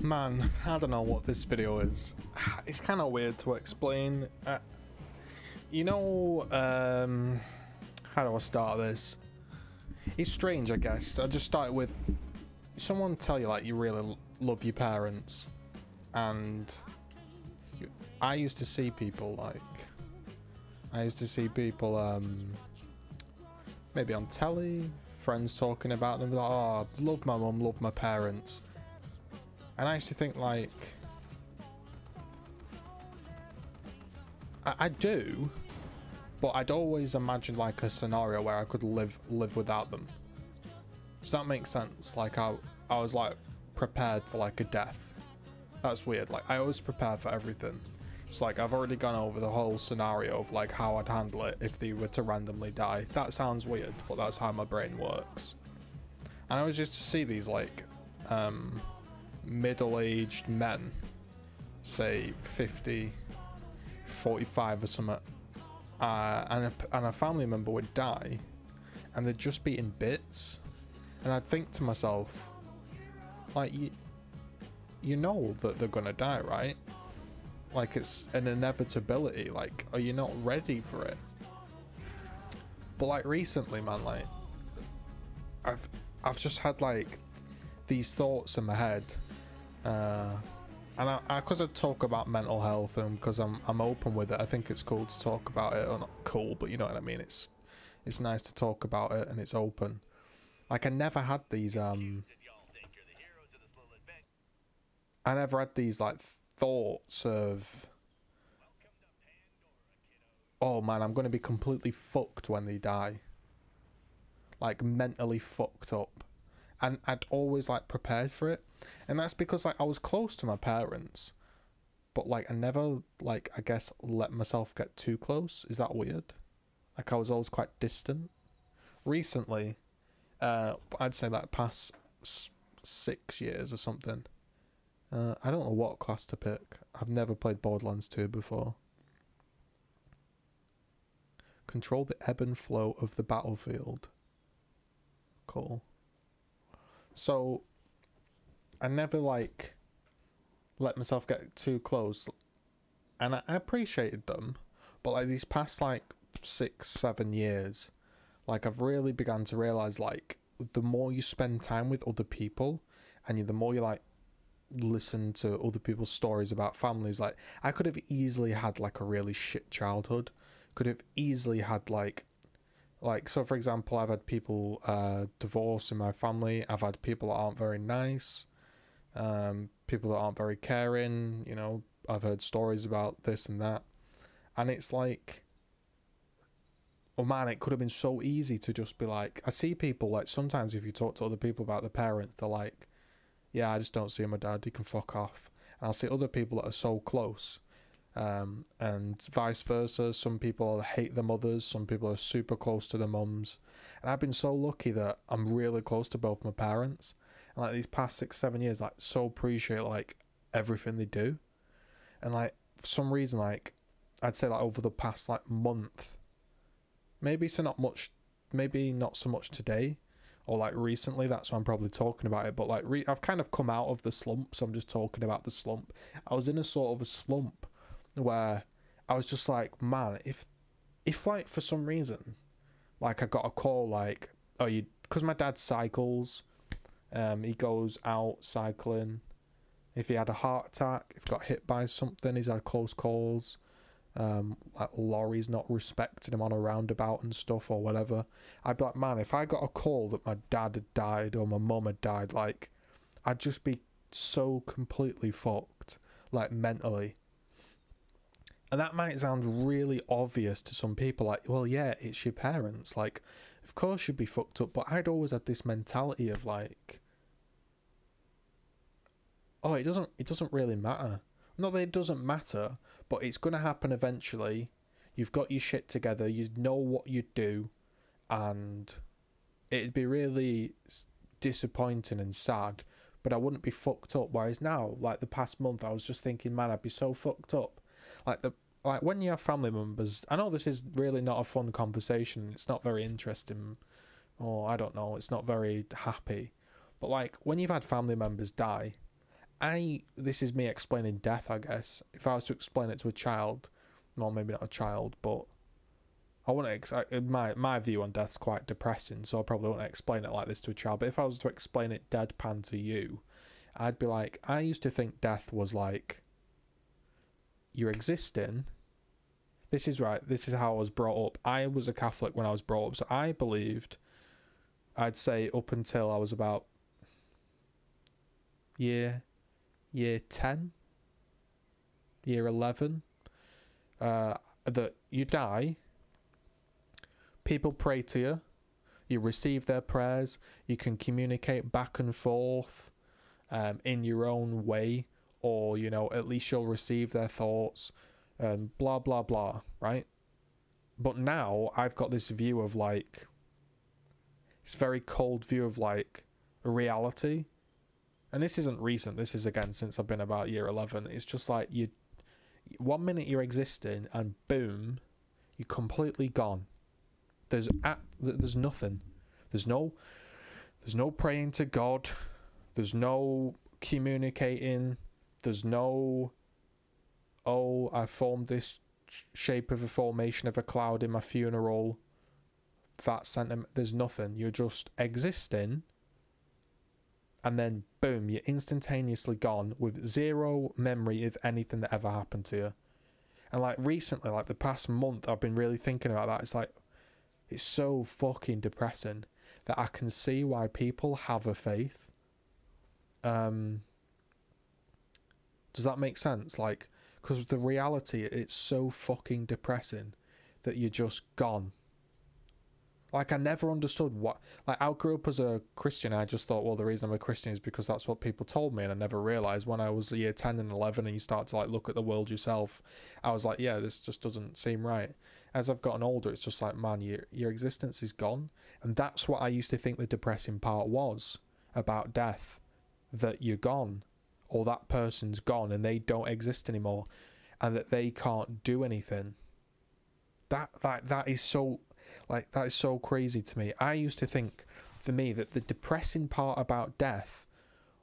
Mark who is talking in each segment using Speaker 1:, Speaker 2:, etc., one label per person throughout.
Speaker 1: Man, I don't know what this video is. It's kind of weird to explain. You know, how do I start this? It's strange, I guess. I just started with someone tell you like you really love your parents, and I used to see people maybe on telly, friends talking about them, like, oh, love my mum, love my parents. And I used to think like, I do, but I'd always imagine like a scenario where I could live without them. Does that make sense? Like I was like prepared for like a death. That's weird. Like I always prepare for everything. It's like I've already gone over the whole scenario of like how I'd handle it if they were to randomly die. That sounds weird, but that's how my brain works. And I was just to see these like middle-aged men, say 50, 45 or something, and a family member would die and they'd just be in bits, and I'd think to myself, like, you know that they're gonna die, right? Like it's an inevitability. Like, are you not ready for it? But like recently, man, like I've just had like these thoughts in my head, and because I talk about mental health and because I'm open with it, I think it's cool to talk about it. Or not cool, but you know what I mean. It's nice to talk about it and it's open. Like I never had these I never had these like thoughts of, oh man, I'm going to be completely fucked when they die, like mentally fucked up. And I'd always like prepared for it, and that's because like I was close to my parents, but like I never, like, I guess, let myself get too close. Is that weird? Like I was always quite distant. Recently, I'd say like past 6 years or something, I don't know what class to pick. I've never played Borderlands 2 before. Control the ebb and flow of the battlefield. Cool. So I never like let myself get too close, and I appreciated them, but like these past like 6-7 years, like I've really begun to realize like the more you spend time with other people and the more you like listen to other people's stories about families, like I could have easily had like a really shit childhood, could have easily had like so for example, I've had people divorce in my family. I've had people that aren't very nice, people that aren't very caring, you know. I've heard stories about this and that, and it's like, oh man, it could have been so easy to just be like, I see people like sometimes if you talk to other people about their parents, they're like, yeah, I just don't see my dad, he can fuck off. And I'll see other people that are so close, and vice versa. Some people hate their mothers, some people are super close to their mums, and I've been so lucky that I'm really close to both my parents, and like these past 6-7 years, like so appreciate like everything they do. And like for some reason, like I'd say like over the past like month, maybe so not much, maybe not so much today or like recently, that's why I'm probably talking about it, but like I've kind of come out of the slump, so I'm just talking about the slump. I was in a sort of a slump where I was just like, man, if like for some reason, like I got a call like, oh, you, because my dad cycles, he goes out cycling. If he had a heart attack, if he got hit by something, he's had close calls, like lorries not respecting him on a roundabout and stuff or whatever. I'd be like, man, if I got a call that my dad had died or my mum had died, like I'd just be so completely fucked, like mentally. And that might sound really obvious to some people, like, well, yeah, it's your parents, like, of course you'd be fucked up. But I'd always had this mentality of like, oh, it doesn't really matter. Not that it doesn't matter, but it's gonna happen eventually. You've got your shit together, you know what you do, and it'd be really disappointing and sad, but I wouldn't be fucked up. Whereas now, like the past month, I was just thinking, man, I'd be so fucked up. Like when you have family members, I know this is really not a fun conversation, it's not very interesting, or I don't know, it's not very happy, but like when you've had family members die this is me explaining death, I guess. If I was to explain it to a child, well, maybe not a child, but I wouldn't. My view on death's quite depressing, so I probably wouldn't explain it like this to a child. But if I was to explain it deadpan to you, I'd be like, I used to think death was like you're existing. This is right. This is how I was brought up. I was a Catholic when I was brought up, so I believed, I'd say up until I was about year 10, year 11, that you die, people pray to you, you receive their prayers, you can communicate back and forth in your own way, or, you know, at least you'll receive their thoughts, and blah, blah, blah, right? But now I've got this view of like, this very cold view of like reality. And this isn't recent, this is again since I've been about year 11. It's just like, you, 1 minute you're existing and boom, you're completely gone. There's nothing. There's no praying to God. There's no communicating. There's no, oh, I formed this shape of a formation of a cloud in my funeral. That sentiment, there's nothing. You're just existing. And then, boom, you're instantaneously gone with zero memory of anything that ever happened to you. And like recently, like the past month, I've been really thinking about that. It's like, it's so fucking depressing that I can see why people have a faith. Does that make sense? Like, because the reality, it's so fucking depressing that you're just gone. Like, I never understood what... Like, I grew up as a Christian. I just thought, well, the reason I'm a Christian is because that's what people told me. And I never realised when I was year 10 and 11 and you start to, like, look at the world yourself, I was like, yeah, this just doesn't seem right. As I've gotten older, it's just like, man, your existence is gone. And that's what I used to think the depressing part was about death. That you're gone. Or that person's gone and they don't exist anymore. And that they can't do anything. That is so... Like, that is so crazy to me. I used to think, for me, that the depressing part about death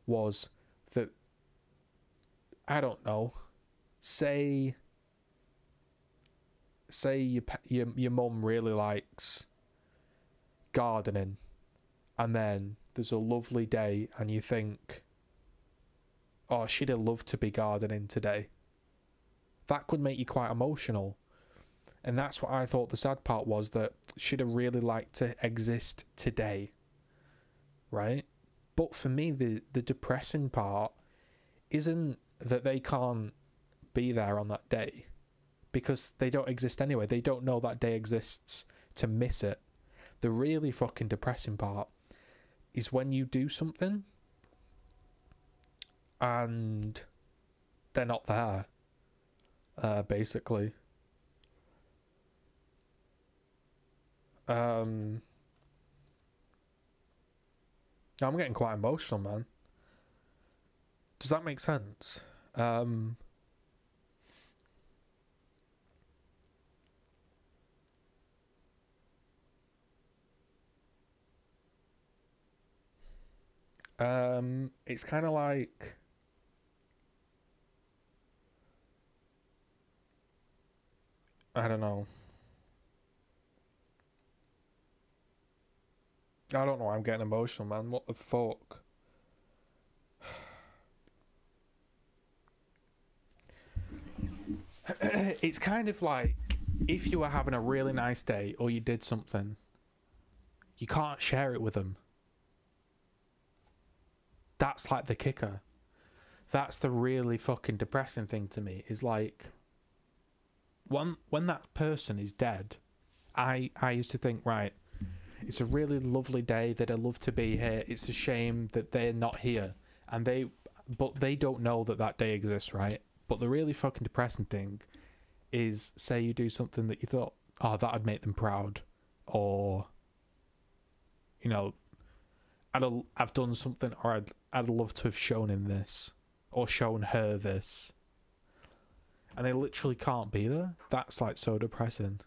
Speaker 1: was that, I don't know, say your mum really likes gardening, and then there's a lovely day and you think, oh, she'd have loved to be gardening today. That could make you quite emotional. And that's what I thought the sad part was, that she'd have really liked to exist today. Right? But for me, the depressing part isn't that they can't be there on that day. Because they don't exist anyway. They don't know that day exists to miss it. The really fucking depressing part is when you do something and they're not there. Basically. I'm getting quite emotional, man. Does that make sense? It's kind of like, I don't know. I don't know why I'm getting emotional, man. What the fuck? It's kind of like if you were having a really nice day or you did something, you can't share it with them. That's like the kicker. That's the really fucking depressing thing to me, is like when that person is dead, I used to think, right, it's a really lovely day, that I love to be here. It's a shame that they're not here. But they don't know that day exists, right? But the really fucking depressing thing is, say you do something that you thought, oh, that'd make them proud. Or, you know, I've done something, or I'd love to have shown him this. Or shown her this. And they literally can't be there. That's like so depressing.